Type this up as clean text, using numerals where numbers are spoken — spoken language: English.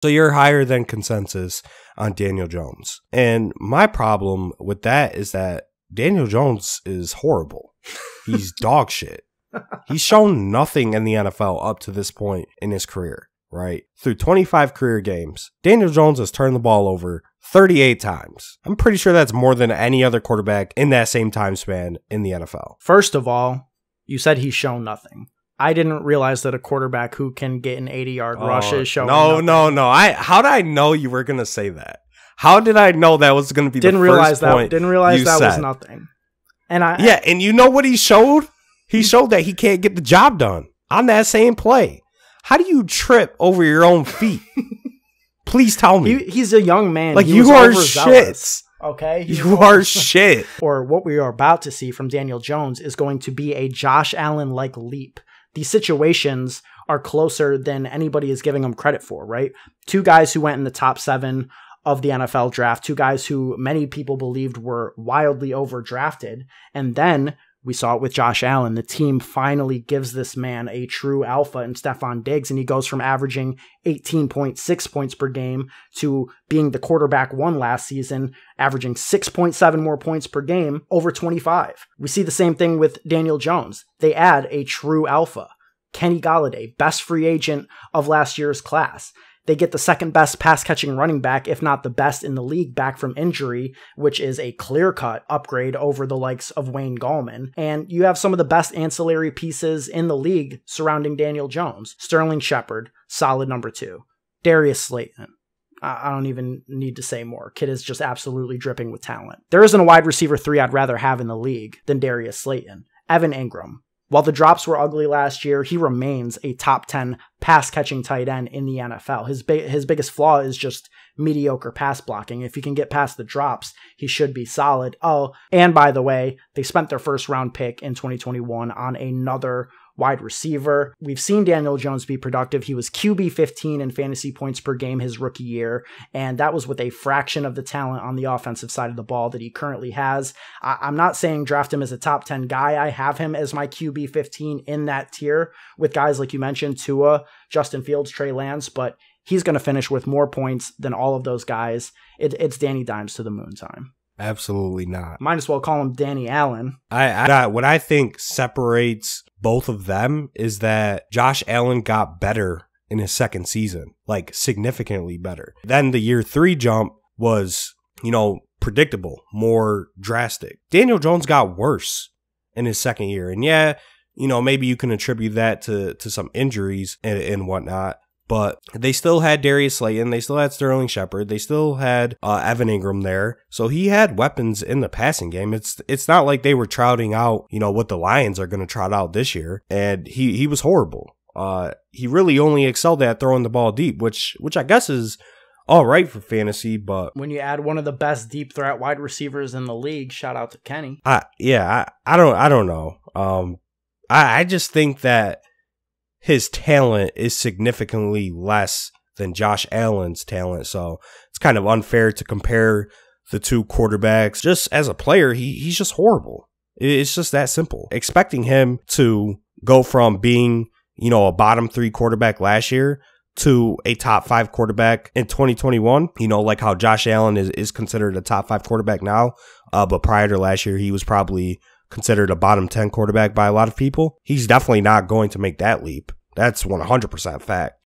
So you're higher than consensus on Daniel Jones. And my problem with that is that Daniel Jones is horrible. He's dog shit. He's shown nothing in the NFL up to this point in his career, right? Through 25 career games, Daniel Jones has turned the ball over 38 times. I'm pretty sure that's more than any other quarterback in that same time span in the NFL. First of all, you said he's shown nothing. I didn't realize that a quarterback who can get an 80-yard rush is showing nothing. No. How did I know you were going to say that? How did I know that was going to be the first point? Didn't realize that was nothing. And you know what he showed? He showed that he can't get the job done on that same play. How do you trip over your own feet? Please tell me. He's a young man. Like, you are shit. Okay? You are shit. Or what we are about to see from Daniel Jones is going to be a Josh Allen-like leap. These situations are closer than anybody is giving them credit for, right? Two guys who went in the top 7 of the NFL draft, two guys who many people believed were wildly overdrafted. And then we saw it with Josh Allen. The team finally gives this man a true alpha in Stefon Diggs, and he goes from averaging 18.6 points per game to being the quarterback one last season, averaging 6.7 more points per game over 25. We see the same thing with Daniel Jones. They add a true alpha. Kenny Golladay, best free agent of last year's class. They get the second best pass-catching running back, if not the best in the league, back from injury, which is a clear-cut upgrade over the likes of Wayne Gallman. And you have some of the best ancillary pieces in the league surrounding Daniel Jones. Sterling Shepard, solid number 2. Darius Slayton. I don't even need to say more. Kid is just absolutely dripping with talent. There isn't a wide receiver 3 I'd rather have in the league than Darius Slayton. Evan Ingram. While the drops were ugly last year, he remains a top 10 pass-catching tight end in the NFL. His biggest flaw is just mediocre pass blocking. If he can get past the drops, he should be solid. Oh, and by the way, they spent their first-round pick in 2021 on another wide receiver. We've seen Daniel Jones be productive. He was QB 15 in fantasy points per game his rookie year, and that was with a fraction of the talent on the offensive side of the ball that he currently has. I'm not saying draft him as a top 10 guy. I have him as my QB 15 in that tier with guys like you mentioned, Tua, Justin Fields, Trey Lance, but he's going to finish with more points than all of those guys. It's Danny Dimes to the moon time. Absolutely not. Might as well call him Danny Allen. What I think separates both of them is that Josh Allen got better in his second season, like significantly better. Then the year 3 jump was, predictable, more drastic. Daniel Jones got worse in his second year. And yeah, maybe you can attribute that to some injuries and whatnot. But they still had Darius Slayton. They still had Sterling Shepard. They still had Evan Ingram there. So he had weapons in the passing game. It's not like they were trotting out, what the Lions are going to trot out this year. And he was horrible. He really only excelled at throwing the ball deep, which I guess is all right for fantasy. But when you add one of the best deep threat wide receivers in the league, shout out to Kenny. I don't know. I just think that his talent is significantly less than Josh Allen's talent. So it's kind of unfair to compare the two quarterbacks. Just as a player, he's just horrible. It's just that simple. Expecting him to go from being, a bottom 3 quarterback last year to a top 5 quarterback in 2021, like how Josh Allen is considered a top 5 quarterback now. But prior to last year, he was probably considered a bottom 10 quarterback by a lot of people. He's definitely not going to make that leap. That's 100% fact.